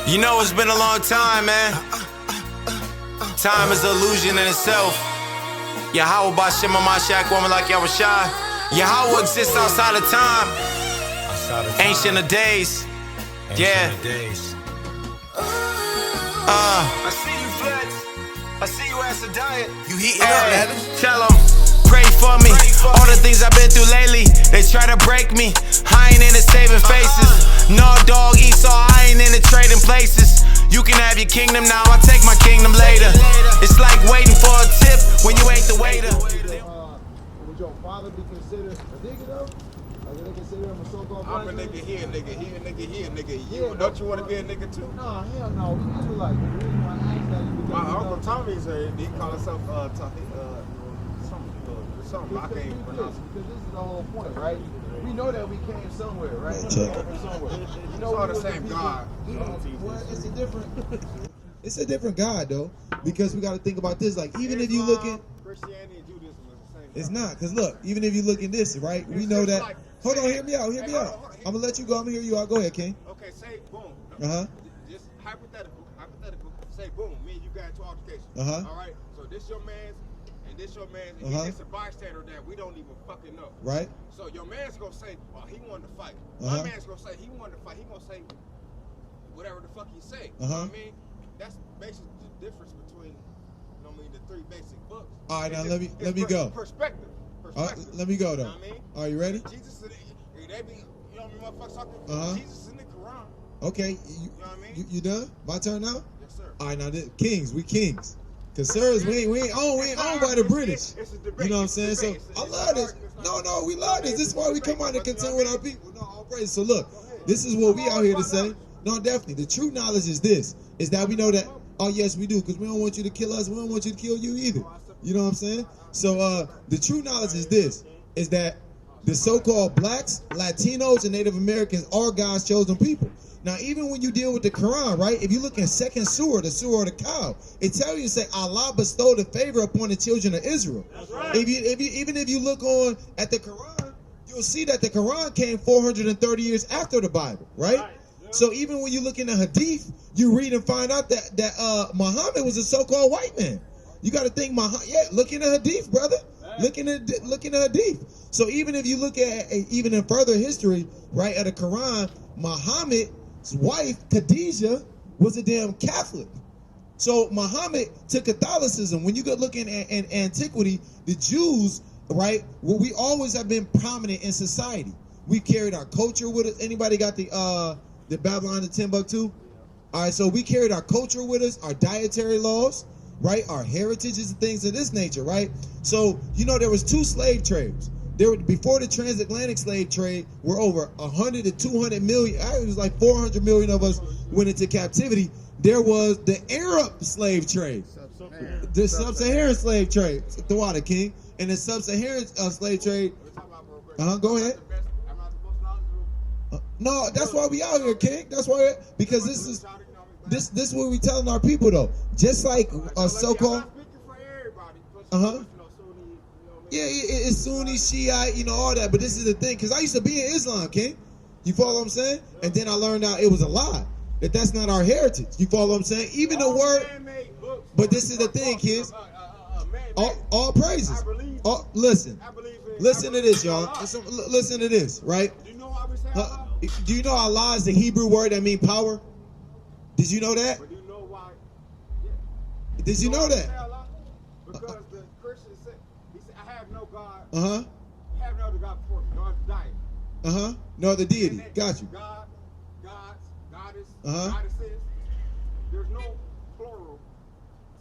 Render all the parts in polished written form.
You know it's been a long time, man. Time is an illusion in itself. Yahweh Bashem Mashiach, woman like O.F.I. Yahweh exists outside of time. Ancient of days. Yeah. I see you, Flex. I see you as a diet. You heating up, man. Tell them, pray for me. All the things I've been through lately, they try to break me. I ain't into saving faces. No dog Esau, I ain't into trading places. You can have your kingdom now, I'll take my kingdom later. It's like waiting for a tip when you ain't the waiter. Would your father be considered a nigga though? Or do they consider him a so-called I'm a nigga, he a nigga, he a nigga, he a nigga. Yeah, don't you want to be a nigga too? No, hell no. We Israelites. The reason why I asked that is because My Uncle Tommy's he call himself something I can't pronounce. Because this is the whole point, right? We know that we came somewhere, right? Check. You know, all the same God. Well, it's a different. It's a different God though, because we got to think about this. Like even if you look at Christianity and Judaism is the same. it's not, because look, even if you look in this, right? We know that. Like, Hold on, hear me out. I'm gonna let you go. I'm gonna hear you out. Go ahead, King. Okay, say boom. Just hypothetical. Say boom. Me and you got into altercation. All right. So this your man's and this your man's. And he's just a bystander that we don't even fucking know. Right. So your man's gonna say, well, he wanted to fight. My man's gonna say he wanted to fight. He gonna say whatever the fuck he say. You know what I mean? That's basically the difference between, you know what I mean, the three basic books. All right, now let me go. Perspective. Let me go though. You know what I mean? Are you ready? Jesus, they be, you know what I mean, motherfuckers talking. Jesus in the Quran. Okay. You know what I mean? You done? My turn now? Yes, sir. All right, now kings, we kings. Cause sirs, we ain't owned by the British. It's a debate. You know what I'm saying? So I love this. No, we love this. This is why we come out and contend with our people. No, all praise. So look, this is what we out here to say. No, definitely. The true knowledge is this: is that we know that. Oh yes, we do, because we don't want you to kill us. We don't want you to kill you either. You know what I'm saying? So the true knowledge is this: is that the so-called blacks, Latinos, and Native Americans are God's chosen people. Now, even when you deal with the Quran, right? If you look in second surah, the surah of the cow, it tells you to say Allah bestowed a favor upon the children of Israel. That's right. Even if you look on at the Quran, you'll see that the Quran came 430 years after the Bible, right? So even when you look in the Hadith, you read and find out that Muhammad was a so-called white man. You got to think Muhammad. Yeah, look in the Hadith, brother. Look in the Hadith. So even if you look at even in further history, right, of the Quran, Muhammad's wife Khadijah was a damn Catholic. So Muhammad took Catholicism. When you go look in antiquity, the Jews, right, well, we always have been prominent in society. We carried our culture with us. Anybody got the Babylon and Timbuktu? All right, so we carried our culture with us, our dietary laws, right, our heritages and things of this nature, right? So you know there was two slave trades. There were, before the transatlantic slave trade, were over 100 to 200 million. It was like 400 million of us went into captivity. There was the Arab slave trade, the sub-Saharan slave trade, Thawada King, and the sub-Saharan slave trade. Go ahead. No, that's why we out here, King. That's why, because this is what we telling our people though. Just like a so-called. Yeah, it's Sunni, Shiite, you know, all that. But this is the thing, because I used to be in Islam, King. You follow what I'm saying? And then I learned out it was a lie. That's not our heritage. You follow what I'm saying? Even the word. But this is the thing, kids. All praises. Listen to this, y'all. Listen to this, right? Do you know Allah is the Hebrew word that means power? Did you know that? Did you know that? Because the Christian said, he said, I have no God. I have no other God before me, no other deity. No other deity. Got you. God, goddess, goddesses. There's no plural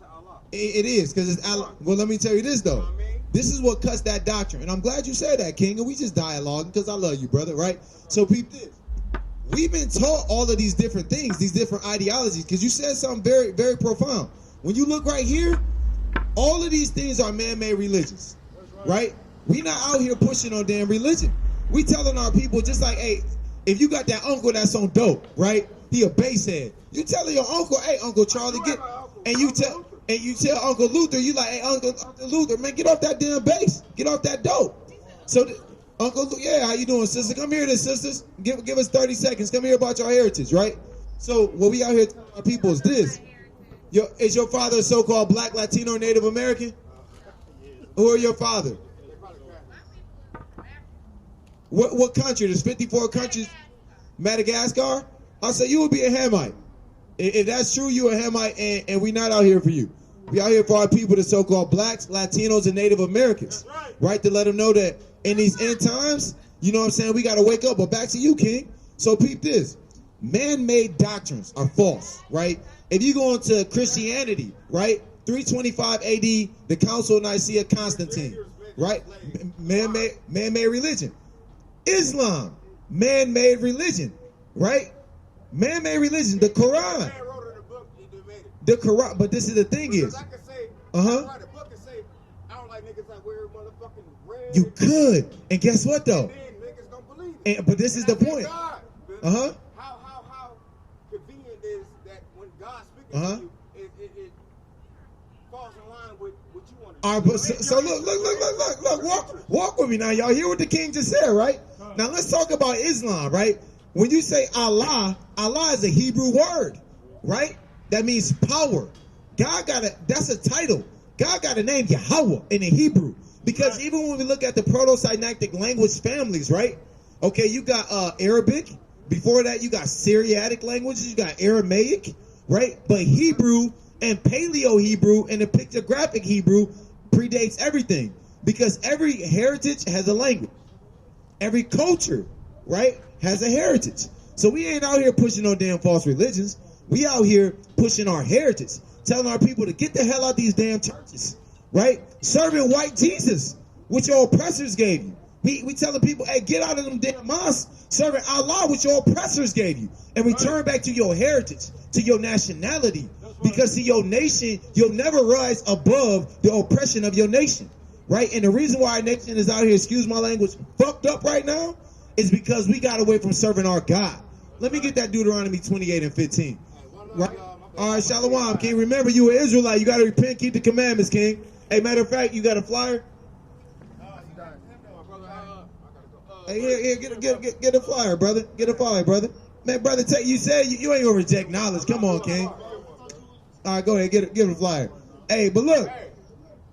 to Allah. It is, because it's Allah. Well, let me tell you this, though. You know what I mean? This is what cuts that doctrine. And I'm glad you said that, King. And we just dialoguing because I love you, brother, right? So peep this. We've been taught all of these different things, these different ideologies, because you said something very, very profound. When you look right here, all of these things are man-made religions, right? We not out here pushing on damn religion. We telling our people just like, hey, if you got that uncle that's on dope, right? He a basehead. You telling your uncle, hey, Uncle Charlie, and you tell Uncle Luther, you like, hey, Uncle Luther, man, get off that damn bass, get off that dope. So Uncle, yeah, how you doing, sister? Come here, sisters. Give us 30 seconds. Come here about your heritage, right? So what we out here telling our people is this. Is your father a so-called black, Latino, or Native American? Who are your father? What country? There's 54 countries. Madagascar? I'll say you would be a Hamite. If that's true, you're a Hamite, and we're not out here for you. We out here for our people, the so-called blacks, Latinos, and Native Americans. Right? To let them know that in these end times, you know what I'm saying, we got to wake up. But back to you, King. So peep this. Man-made doctrines are false, right? If you go into Christianity, right? 325 AD, the Council of Nicaea, Constantine, right? Man-made religion. Islam, man-made religion, right? Man-made religion, the Quran. The Quran, but this is the thing is. You could, and guess what though? But this is the point. How convenient is that when God speaks to you, it falls in line with what you want to do. All right, but so look, walk with me now. Y'all hear what the king just said, right? Now let's talk about Islam, right? When you say Allah, Allah is a Hebrew word, right? That means power. That's a title. God got a name, Yahweh, in the Hebrew. Because even when we look at the Proto-Sinaitic language families, right? Okay, you got Arabic. Before that, you got Syriac languages. You got Aramaic, right? But Hebrew and Paleo-Hebrew and the pictographic Hebrew predates everything. Because every heritage has a language. Every culture, right, has a heritage. So we ain't out here pushing no damn false religions. We out here pushing our heritage. Telling our people to get the hell out these damn churches, right? Serving white Jesus, which your oppressors gave you. We telling people, hey, get out of them damn mosques, serving Allah, which your oppressors gave you, and return back to your heritage, to your nationality. Because to your nation, you'll never rise above the oppression of your nation, right? And the reason why our nation is out here, excuse my language, fucked up right now, is because we got away from serving our God. Let me get that Deuteronomy 28 and 15. Right? All right, Shalom, King. Remember, you an Israelite. You got to repent, keep the commandments, King. Hey, matter of fact, you got a flyer? Hey, here, get a flyer, brother. Get a flyer, brother. Man, brother, you said you ain't gonna reject knowledge. Come on, King. All right, go ahead, give a flyer. Hey, but look.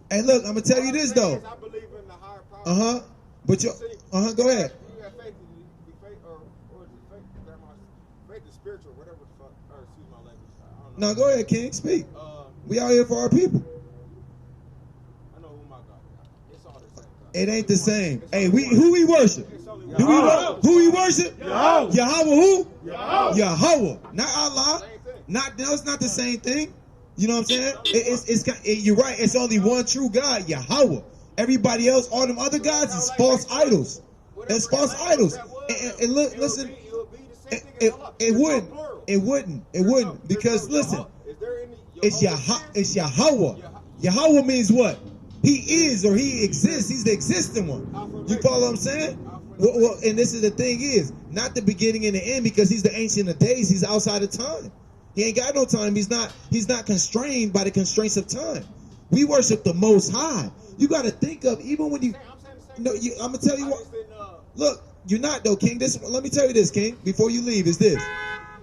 Hey, look, I'm gonna tell you this though. But you, go ahead. No, go ahead, King. Speak. We out here for our people. I know who my God is. It's all the same. It ain't the same. Hey, who we worship? Who we worship? Yahweh. Who? Yahweh. Not Allah. It's not the same thing. You know what I'm saying? You're right. It's only one true God, Yahweh. Everybody else, all them other gods, is false idols. It's false idols. And look, listen. It wouldn't. Because listen, it's Yahweh. Yahweh means what? He is or he exists. He's the existing one. You follow what I'm saying? Well, and this is the thing is, not the beginning and the end, because he's the ancient of days. He's outside of time. He ain't got no time. He's not constrained by the constraints of time. We worship the Most High. You got to think of, even when you, I'm going to tell you what, look, you're not though, King. Let me tell you this, King, before you leave, is this.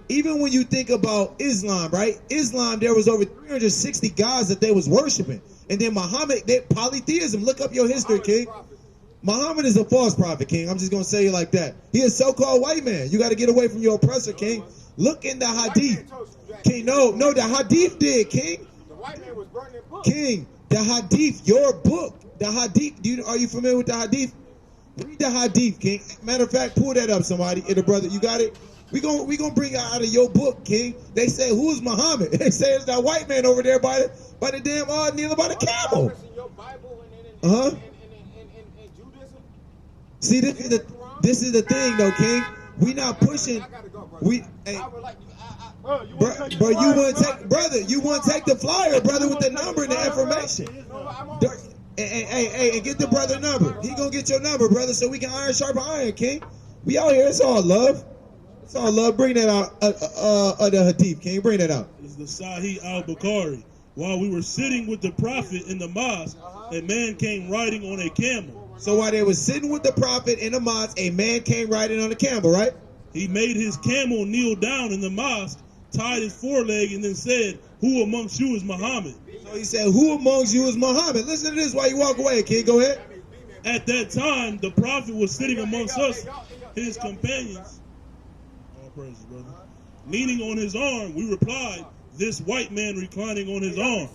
Even when you think about Islam, right? Islam, there was over 360 gods that they was worshiping. And then Muhammad, polytheism. Look up your history, King. Muhammad is a false prophet, King. I'm just going to say it like that. He is a so-called white man. You got to get away from your oppressor, King. Look in the Hadith. King, no, the Hadith did, King. The white man was burning books. King, the Hadith, your book. The Hadith, are you familiar with the Hadith? Read the Hadith, King. Matter of fact, pull that up, somebody. The brother, you got it? We gonna bring it out of your book, King. They say, who's Muhammad? They say it's that white man over there by the damn kneeling by the camel. See, this is the thing, though, King. We not pushing. Bro, you wouldn't take the flyer, brother, with the number and the information. Hey, get the brother number. He gonna get your number, brother, so we can iron sharpen iron, King. We out here. It's all love. It's all love. Bring that out of the Hadith, King. Bring that out. It's the Sahih al-Bukhari. While we were sitting with the prophet in the mosque, a man came riding on a camel. So while they were sitting with the prophet in the mosque, a man came riding on a camel, right? He made his camel kneel down in the mosque tied his foreleg, and then said, "Who amongst you is Muhammad?" So he said, "Who amongst you is Muhammad?" Listen to this while you walk away, kid. Go ahead. At that time, the prophet was sitting amongst us, his companions. All praises, brother. Leaning on his arm, we replied, "This white man reclining on his arm."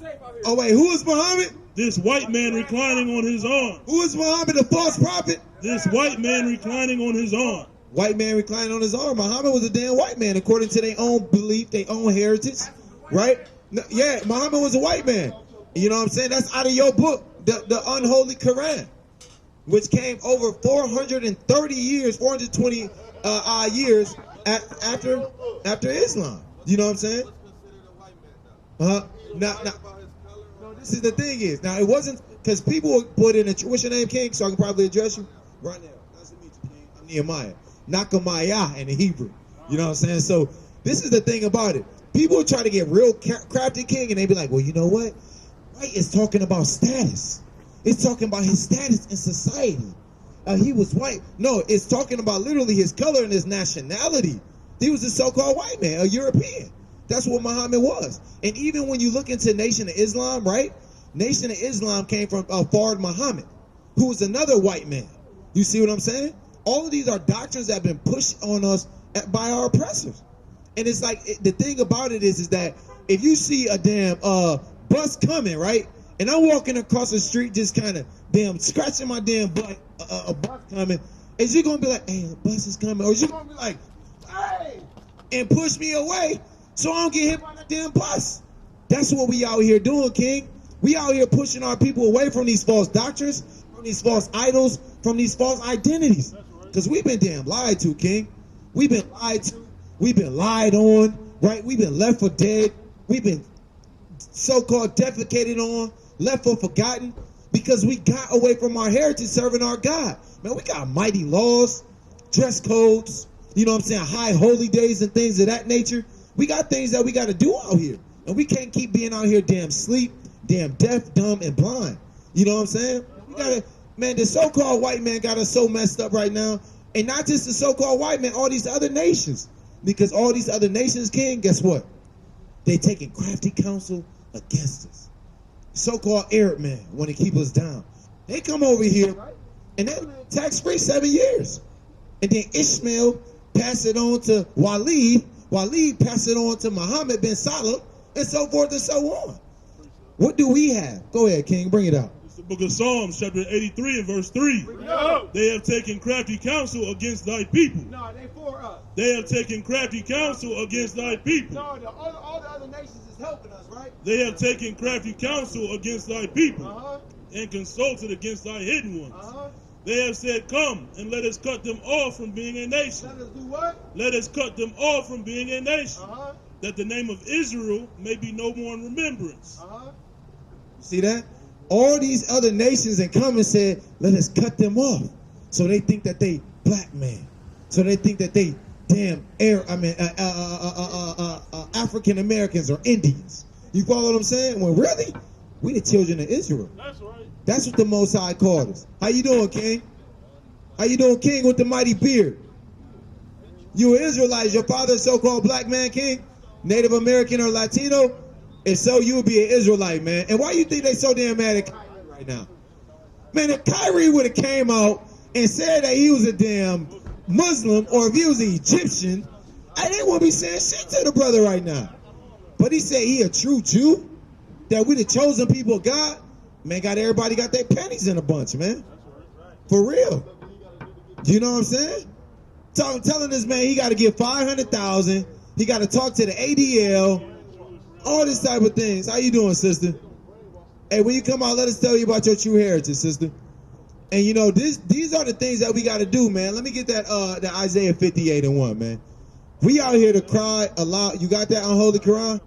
Oh wait, who is Muhammad? This white man reclining on his arm. Who is Muhammad, the false prophet? This white man reclining on his arm. White man reclining on his arm. Muhammad was a damn white man according to their own belief, their own heritage, right? Yeah, Muhammad was a white man. You know what I'm saying? That's out of your book, the unholy Quran, which came over 430 years, 420 years after Islam. You know what I'm saying? Now, this is the thing is, now it wasn't, because people would put in what's your name, King? So I can probably address you right now. Nice to meet you, King. I'm Nehemiah. Nakamaya in the Hebrew. You know what I'm saying? So this is the thing about it. People try to get real crafty, King, and they be like, well, you know what? White is talking about status. It's talking about his status in society. He was white. No, it's talking about literally his color and his nationality. He was a so-called white man, a European. That's what Muhammad was. And even when you look into Nation of Islam, right? Nation of Islam came from Fard Muhammad, who was another white man. You see what I'm saying? All of these are doctrines that have been pushed on us by our oppressors. And it's like, the thing about it is that if you see a damn bus coming, right? And I'm walking across the street just kind of damn scratching my damn butt, a bus coming, is you going to be like, hey, the bus is coming? Or is you going to be like, hey, and push me away so I don't get hit by the damn bus? That's what we out here doing, King. We out here pushing our people away from these false doctrines, from these false idols, from these false identities. Because we've been damn lied to, King. We've been lied to. We've been lied on, right? We've been left for dead. We've been so-called defecated on, left for forgotten, because we got away from our heritage serving our God. Man, we got mighty laws, dress codes, you know what I'm saying, high holy days and things of that nature. We got things that we got to do out here. And we can't keep being out here damn sleep, damn deaf, dumb, and blind. You know what I'm saying? We gotta, man, the so-called white man got us so messed up right now. And not just the so-called white man, all these other nations. Because all these other nations, King, guess what? They taking crafty counsel against us. So-called Arab men want to keep us down. They come over here, and they tax-free 7 years. And then Ishmael pass it on to Walid. Walid pass it on to Muhammad bin Salam, and so forth and so on. What do we have? Go ahead, King, bring it out. It's the book of Psalms, chapter 83 and verse 3. They have taken crafty counsel against thy people. No, they for us. They have taken crafty counsel against thy people. No, all the other nations is helping us, right? They have taken crafty counsel against thy people, and consulted against thy hidden ones. They have said, come, and let us cut them off from being a nation. Let us do what? Let us cut them off from being a nation, that the name of Israel may be no more in remembrance. See that? All these other nations and come and said, let us cut them off. So they think that they black man. So they think that they damn African Americans or Indians. You follow what I'm saying? Well, really? We the children of Israel. That's right. That's what the Most High called us. How you doing, King? How you doing, King, with the mighty beard? You an Israelite. Your father a so-called black man, King? Native American or Latino? If so, you would be an Israelite, man. And why you think they so damn mad at Kyrie right now? Man, if Kyrie would have came out and said that he was a damn Muslim, or if he was an Egyptian, they wouldn't be saying shit to the brother right now. But he said he a true Jew, that we the chosen people of God. Man, everybody got their pennies in a bunch, man. For real. You know what I'm saying? Telling this man he got to give $500,000. He got to talk to the ADL. All this type of things. How you doing, sister? Hey, when you come out, let us tell you about your true heritage, sister. And you know, these are the things that we got to do, man. Let me get that Isaiah 58:1, man. We out here to cry aloud. You got that unholy Quran?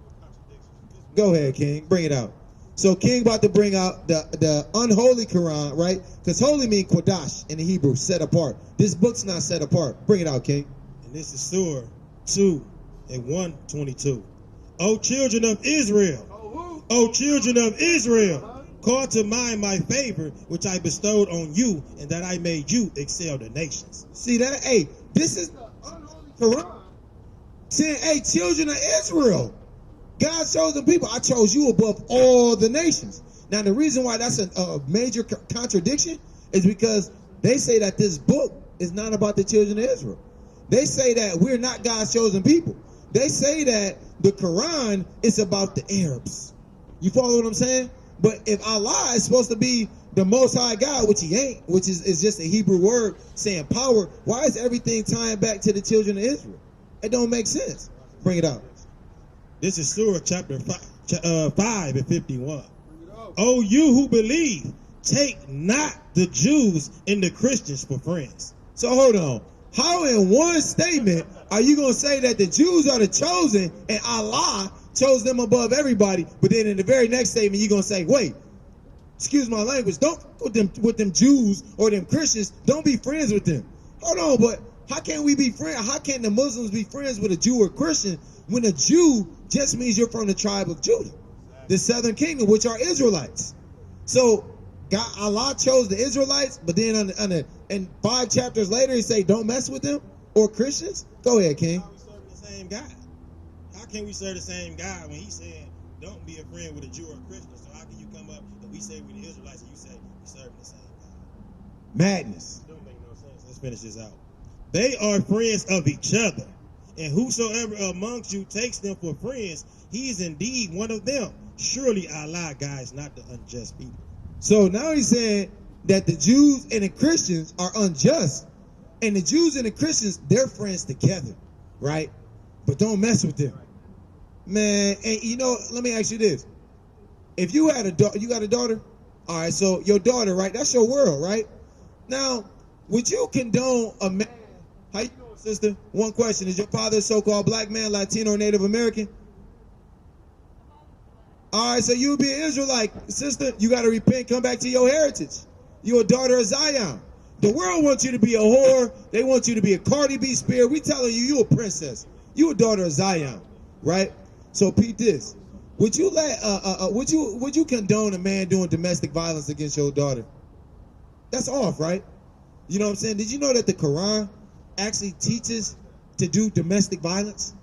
Go ahead, King. Bring it out. So King about to bring out the unholy Quran, right? Because holy means Kodash in the Hebrew, set apart. This book's not set apart. Bring it out, King. And this is Surah 2 and 122. O children of Israel, O children of Israel, call to mind my favor, which I bestowed on you, and that I made you excel the nations. See that? Hey, this is the unholy Quran. saying, hey, children of Israel, God's chosen people, I chose you above all the nations. Now, the reason why that's a major contradiction is because they say that this book is not about the children of Israel. They say that we're not God's chosen people. They say that the Quran is about the Arabs. You follow what I'm saying? But if Allah is supposed to be the Most High God, which he ain't, which is just a Hebrew word saying power, why is everything tying back to the children of Israel? It don't make sense. Bring it out. This is Surah chapter 5 and 51. Oh, you who believe, take not the Jews and the Christians for friends. So hold on. How in one statement are you going to say that the Jews are the chosen and Allah chose them above everybody, but then in the very next statement you're going to say, wait, excuse my language, don't with them Jews or them Christians, don't be friends with them. Hold on, but how can we be friends? How can the Muslims be friends with a Jew or Christian when a Jew just means you're from the tribe of Judah, the southern kingdom, which are Israelites? So God, Allah chose the Israelites, but then and 5 chapters later he say don't mess with them or Christians? Go ahead, King. How we serve the same God? How can we serve the same God when he said don't be a friend with a Jew or a Christian? So how can you come up and we say we're the Israelites and you say we serve the same God? Madness. It don't make no sense. Let's finish this out. They are friends of each other, and whosoever amongst you takes them for friends, he is indeed one of them. Surely Allah guides not the unjust people. So now he's saying that the Jews and the Christians are unjust. And the Jews and the Christians, they're friends together, right? But don't mess with them. Man, and you know, let me ask you this. If you had you got a daughter? All right, so your daughter, right? That's your world, right? Now, would you condone a man? How you doing, sister? One question. Is your father a so-called black man, Latino, or Native American? All right, so you would be an Israelite, sister. You got to repent, come back to your heritage. You're a daughter of Zion. The world wants you to be a whore. They want you to be a Cardi B spirit. We telling you, you a princess. You a daughter of Zion, right? So peep this. Would you would you condone a man doing domestic violence against your daughter? That's off, right? You know what I'm saying? Did you know that the Quran actually teaches to do domestic violence?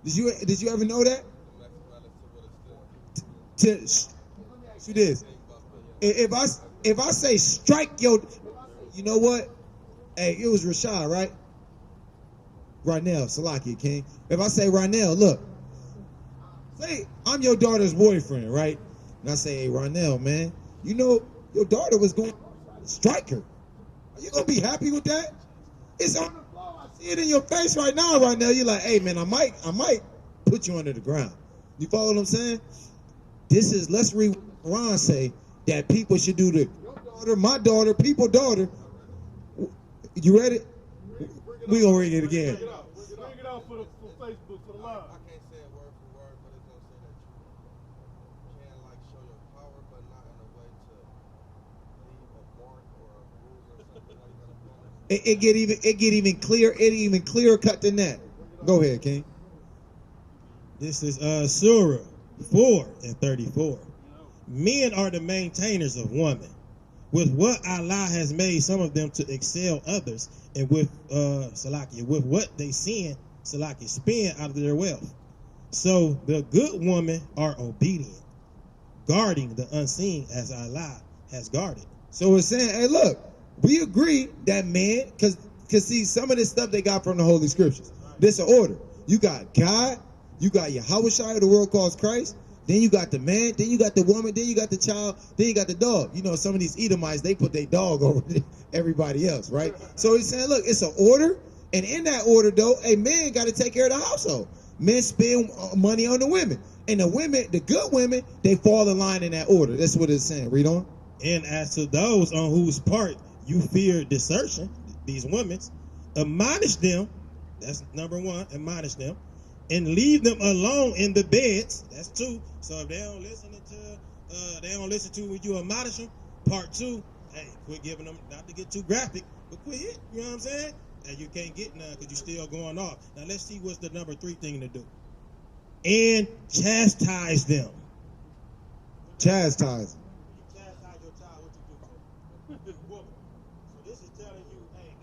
Did you ever know that? Let me ask you this. If I say strike your, you know what? Hey, it was Rashad, right? Rynell, Salakia, King. If I say, Rynell, look, say I'm your daughter's boyfriend, right? And I say, hey, Rynell, man, you know your daughter was going to strike her. Are you going to be happy with that? It's on the floor. I see it in your face right now, Rynell. You're like, hey, man, I might put you under the ground. You follow what I'm saying? This is, let's read what the Quran say, that people should do to your daughter, my daughter, people's daughter. You ready? We gonna read it again. Bring it out for Facebook, for the live. I can't say it word for word, but it's gonna say that you can like show your power, but not in a way to leave a mark or a bruise or something like that. It get even clearer cut than that. Go ahead, King. This is Surah 4 and 34. Men are the maintainers of women. With what Allah has made some of them to excel others, and with with what they spend out of their wealth. So the good women are obedient, guarding the unseen as Allah has guarded. So it's saying, hey, look, we agree that man, because see, some of this stuff they got from the Holy Scriptures. This is an order. You got God, you got Yahushua, the world calls Christ. Then you got the man, then you got the woman, then you got the child, then you got the dog. You know, some of these Edomites, they put their dog over everybody else, right? So he's saying, look, it's an order. And in that order, though, a man got to take care of the household. Men spend money on the women. And the women, the good women, they fall in line in that order. That's what it's saying. Read on. And as to those on whose part you fear desertion, these women, admonish them. That's number one, admonish them. And leave them alone in the beds. That's 2. So if they don't listen to when you admonish them. Part 2, hey, quit giving them, not to get too graphic, but quit it. You know what I'm saying? And you can't get none because you're still going off. Now let's see what's the number 3 thing to do. And chastise them. Chastise. You chastise your child, what you do? So this is telling you, hey,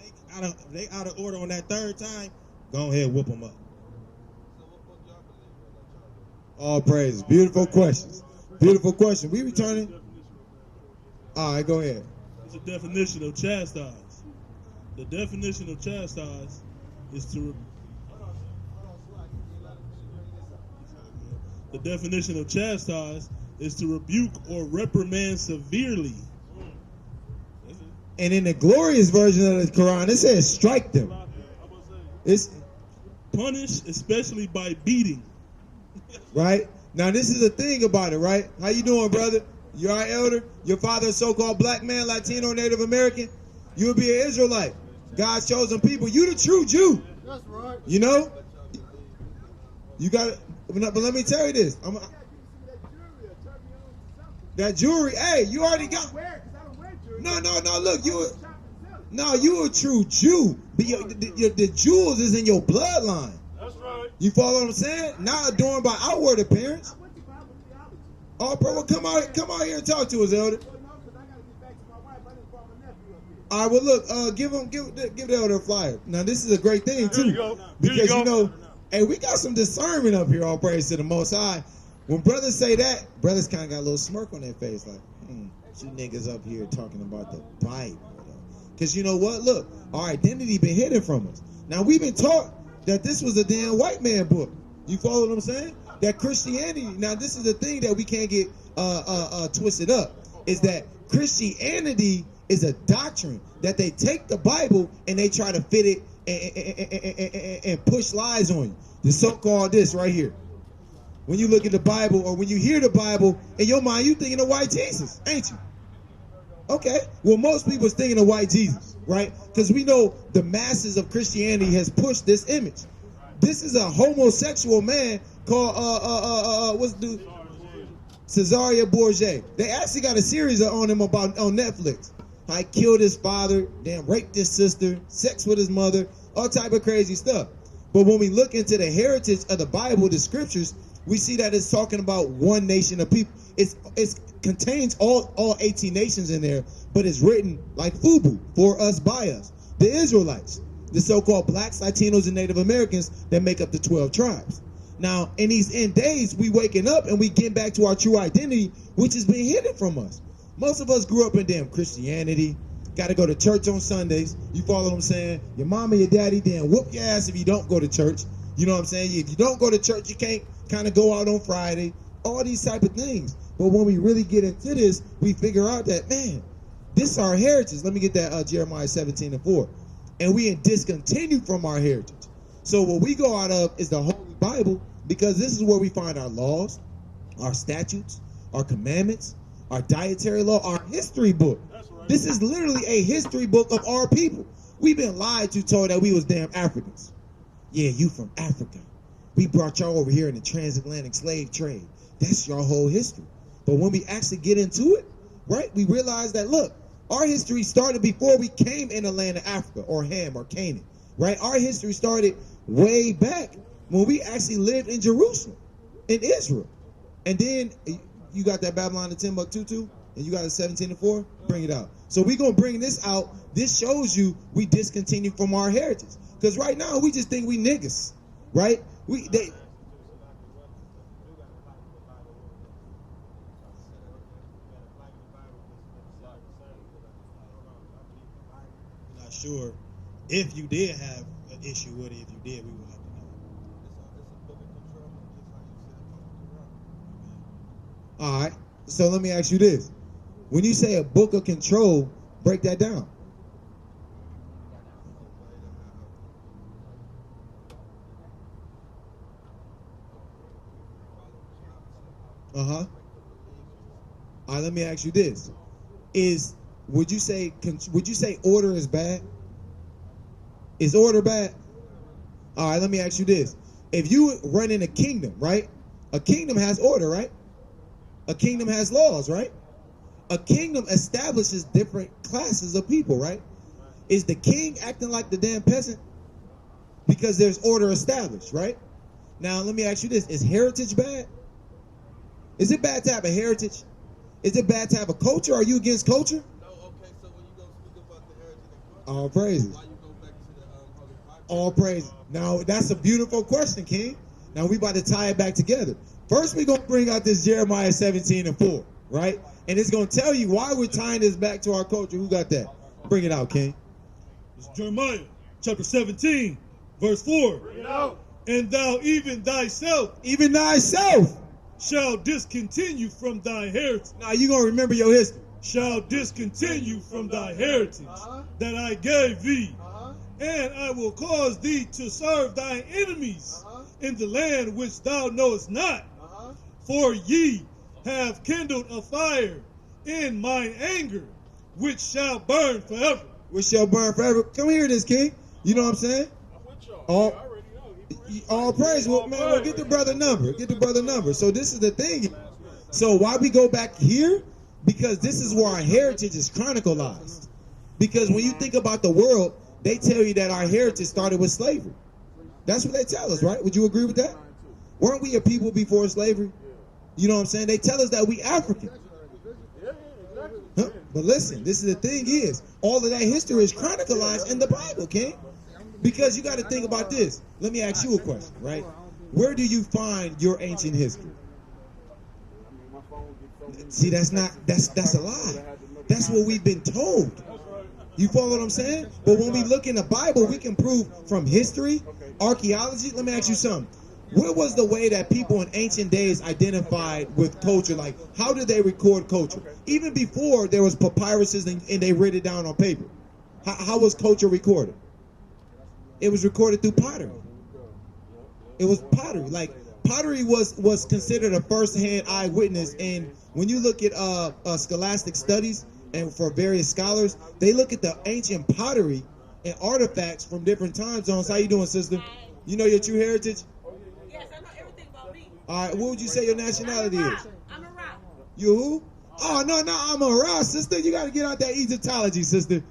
they out of order on that 3rd time, go ahead, whoop them up. All praises. Beautiful questions. Beautiful question. We returning. All right, go ahead. It's a definition of chastise. The definition of chastise is to. The definition of chastise is to rebuke or reprimand severely. And in the glorious version of the Quran, it says strike them. It's punish, especially by beating. Right? Now, this is the thing about it, right? How you doing, brother? You all right, elder? Your father, a so-called black man, Latino, Native American? You'll be an Israelite. God's chosen people. You the true Jew. That's right. You know? You got it. But let me tell you this. That jewelry, hey, you already got. No, look, you a true Jew. But the jewels is in your bloodline. That's right. You follow what I'm saying? Not adorned by outward appearance. Oh, bro, well, come out here and talk to us, elder. All right, well, look, give the elder a flyer. Now, this is a great thing too, because you know, hey, we got some discernment up here. All praise to the Most High. When brothers say that, brothers kind of got a little smirk on their face, like, you niggas up here talking about the Bible. Because you know what? Look, our identity been hidden from us. Now, we've been taught that this was a damn white man book. You follow what I'm saying? That Christianity, now this is the thing that we can't get twisted up, is that Christianity is a doctrine that they take the Bible and they try to fit it and push lies on you. The so-called this right here. When you look at the Bible or when you hear the Bible, in your mind, you thinking of white Jesus, ain't you? Okay. Well, most people's thinking of white Jesus, right? Because we know the masses of Christianity has pushed this image. This is a homosexual man called, what's the dude? Cesaria Borgia. They actually got a series on him on Netflix. How he killed his father, damn raped his sister, sex with his mother, all type of crazy stuff. But when we look into the heritage of the Bible, the scriptures, we see that it's talking about one nation of people. It contains all 18 nations in there, but it's written like FUBU, for us, by us. The Israelites, the so-called blacks, Latinos, and Native Americans that make up the 12 tribes. Now, in these end days, we waking up and we getting back to our true identity, which has been hidden from us. Most of us grew up in damn Christianity, got to go to church on Sundays. You follow what I'm saying? Your mama, your daddy, damn whoop your ass if you don't go to church. You know what I'm saying? If you don't go to church, you can't kind of go out on Friday. All these type of things. But when we really get into this, we figure out that, man, this is our heritage. Let me get that Jeremiah 17:4. And we discontinue from our heritage. So what we go out of is the Holy Bible, because this is where we find our laws, our statutes, our commandments, our dietary law, our history book. Right. This is literally a history book of our people. We've been lied to, told that we was damn Africans. Yeah, you from Africa. We brought y'all over here in the transatlantic slave trade. That's your whole history. But when we actually get into it, right, we realize that, look, our history started before we came in the land of Africa or Ham or Canaan, right? Our history started way back when we actually lived in Jerusalem, in Israel. And then you got that Babylon to Timbuktu too, and you got the 17:4, bring it out. So we're going to bring this out. This shows you we discontinue from our heritage. Because right now, we just think we niggas, right? Not sure if you did have an issue with it. If you did, we would have to know. All right. So let me ask you this. When you say a book of control, break that down. All right, let me ask you this. Would you say order is bad? Is order bad? All right, let me ask you this. If you run in a kingdom, right? A kingdom has order, right? A kingdom has laws, right? A kingdom establishes different classes of people, right? Is the king acting like the damn peasant? Because there's order established, right? Now, let me ask you this. Is heritage bad? Is it bad to have a heritage? Is it bad to have a culture? Are you against culture? No, okay, so when you go speak about the heritage and culture, all praises. why you go back to the Holy Bible? All praise. Now, that's a beautiful question, King. Now we about to tie it back together. First, we're going to bring out this Jeremiah 17:4, right? And it's going to tell you why we're tying this back to our culture. Who got that? Bring it out, King. It's Jeremiah chapter 17, verse 4. Bring it out. And thou even thyself shall discontinue from thy heritage. Now you're going to remember your history. Shall discontinue from thy heritage that I gave thee. And I will cause thee to serve thine enemies in the land which thou knowest not. For ye have kindled a fire in mine anger, which shall burn forever. Which shall burn forever. Come here, this king. You know what I'm saying? All praise. Well, man, well, get the brother number. Get the brother number. So this is the thing. So why we go back here? Because this is where our heritage is chronicalized. Because when you think about the world, they tell you that our heritage started with slavery. That's what they tell us, right? Would you agree with that? Weren't we a people before slavery? You know what I'm saying? They tell us that we African. Huh? But listen, this is the thing is, all of that history is chronicalized in the Bible, King. Because you got to think about this. Let me ask you a question, right? Where do you find your ancient history? See, that's a lie. That's what we've been told. You follow what I'm saying? But when we look in the Bible, we can prove from history, archaeology. Let me ask you something. What was the way that people in ancient days identified with culture? Like, how did they record culture? Even before there was papyruses and they wrote it down on paper. How was culture recorded? It was recorded through pottery. It was pottery. Like, pottery was considered a first-hand eyewitness. And when you look at scholastic studies and for various scholars, they look at the ancient pottery and artifacts from different time zones. How you doing, sister? You know your true heritage? Yes, I know everything about me. All right, what would you say your nationality is? I'm a rock. You who? Oh, no, I'm a rock, sister. You got to get out that Egyptology, sister.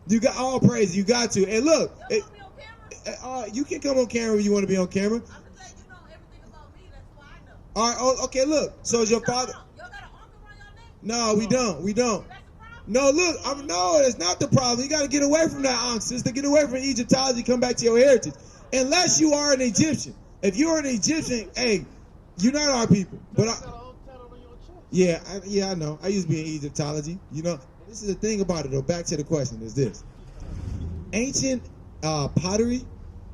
You got all praise. You got to. And look, you can come on camera if you want to be on camera. I'm just saying you know everything about me. That's why I know. All right, okay, look. So is your father? Y'all got an uncle around your name? No, we don't. We don't. That's the problem? No, look, no, it's not the problem. You got to get away from that, Ankh, sister. Get away from Egyptology. Come back to your heritage. Unless you are an Egyptian. If you're an Egyptian, hey, you're not our people. But I know. I used to be in Egyptology. You know, this is the thing about it, though. Back to the question is this. Ancient pottery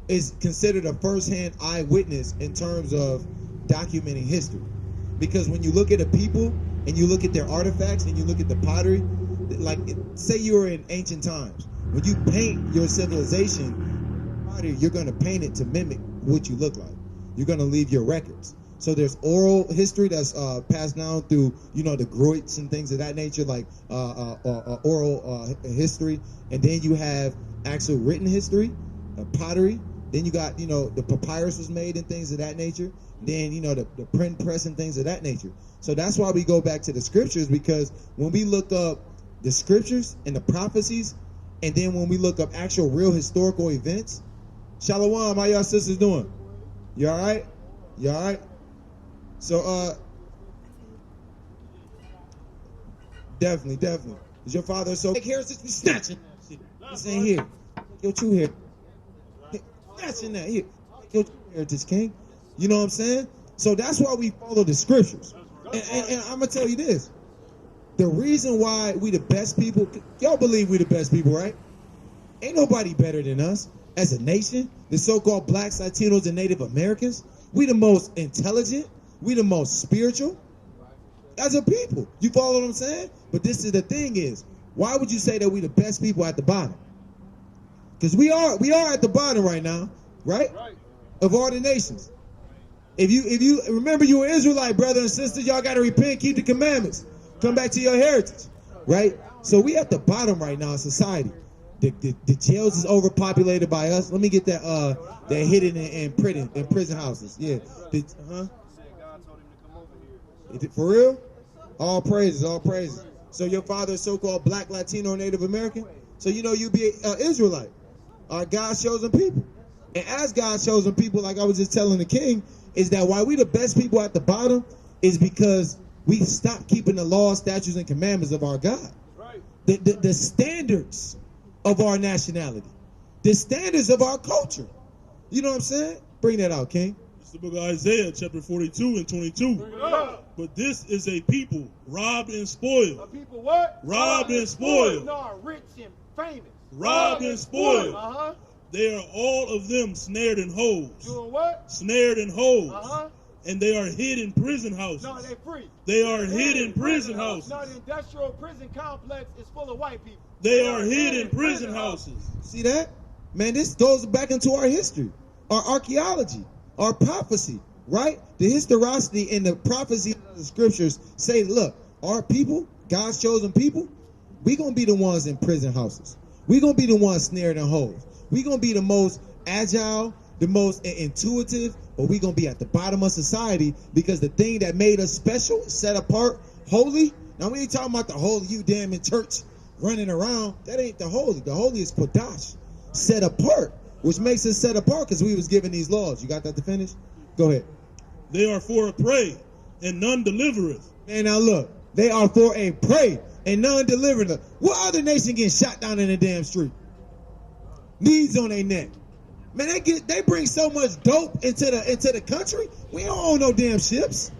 is considered a first-hand eyewitness in terms of documenting history. Because when you look at a people and you look at their artifacts and you look at the pottery, like say you were in ancient times, when you paint your civilization pottery, you're going to paint it to mimic what you look like. You're going to leave your records. So there's oral history that's passed down through, you know, the groits and things of that nature, like oral history. And then you have actual written history, pottery. Then you got, you know, the papyrus was made and things of that nature. Then, you know, the print press and things of that nature. So that's why we go back to the scriptures, because when we look up the scriptures and the prophecies, and then when we look up actual real historical events, Shalom, how y'all sisters doing? You all right? You all right? So, definitely. Is your father so big hair since we snatching that shit? This ain't here. Your true hair. Snatching that here. Your true heritage, king. You know what I'm saying? So that's why we follow the scriptures. And I'm gonna tell you this. The reason why we the best people, y'all believe we the best people, right? Ain't nobody better than us as a nation. The so-called blacks, Latinos, and Native Americans. We the most intelligent. We the most spiritual as a people. You follow what I'm saying? But this is the thing is, why would you say that we the best people at the bottom? Because we are at the bottom right now, right? Of all the nations. If you remember you were Israelite, brother and sister, y'all got to repent, keep the commandments, come back to your heritage, right? So we at the bottom right now in society. The jails is overpopulated by us. Let me get that hidden in prison houses. Yeah. For real? All praises. So your father is so-called black, Latino, Native American? So you know you be an Israelite. God's chosen people. And as God's chosen people, like I was just telling the king, is that why we the best people at the bottom is because we stopped keeping the laws, statutes, and commandments of our God. Right. The standards of our nationality. The standards of our culture. You know what I'm saying? Bring that out, King. It's the book of Isaiah, chapter 42 and 22. But this is a people robbed and spoiled. A people what? Robbed and spoiled. No, rich and famous. Robbed and spoiled. Uh-huh. They are all of them snared in holes. Doing what? Snared in holes. Uh-huh. And they are hid in prison houses. No, they free. They are hid in prison houses. No, the industrial prison complex is full of white people. They are hid in prison houses. See that? Man, this goes back into our history, our archaeology, our prophecy, right? The historicity and the prophecy of the scriptures say, look, our people, God's chosen people, we going to be the ones in prison houses. we going to be the ones snared in holes. we going to be the most agile, the most intuitive, but we going to be at the bottom of society because the thing that made us special, set apart, holy. Now, we ain't talking about the holy you damn in church running around. That ain't the holy. The holy is Kodash, set apart, which makes us set apart because we was given these laws. You got that to finish? Go ahead. They are for a prey, and none delivereth. Man, now look. They are for a prey, and none delivereth. What other nation getting shot down in the damn street? Knees on their neck. Man, they bring so much dope into the country. We don't own no damn ships.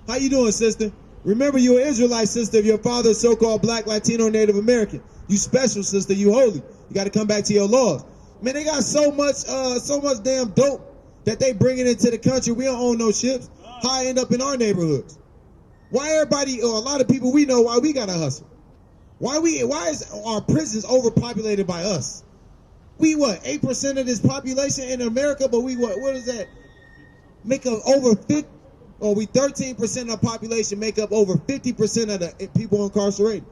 How you doing, sister? Remember, you're an Israelite, sister, of your father's so-called black, Latino, Native American. You special, sister. You holy. You got to come back to your laws. Man, they got so much damn dope that they bring it into the country. We don't own no ships. How I end up in our neighborhoods? Why everybody, or a lot of people we know, why we gotta hustle? Why is our prisons overpopulated by us? We 8% of this population in America, but we what is that? Make up over 50, or we 13% of the population make up over 50% of the people incarcerated.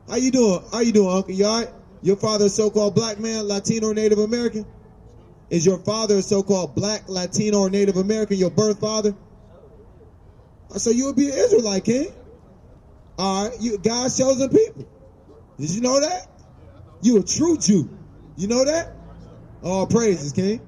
How you doing? How you doing, Uncle? You all right? Your father a so-called black man, Latino or Native American? Is your father a so-called black, Latino, or Native American, your birth father? So you would be an Israelite, King. All right, you God's chosen people. Did you know that? You a true Jew. You know that? All praises, King.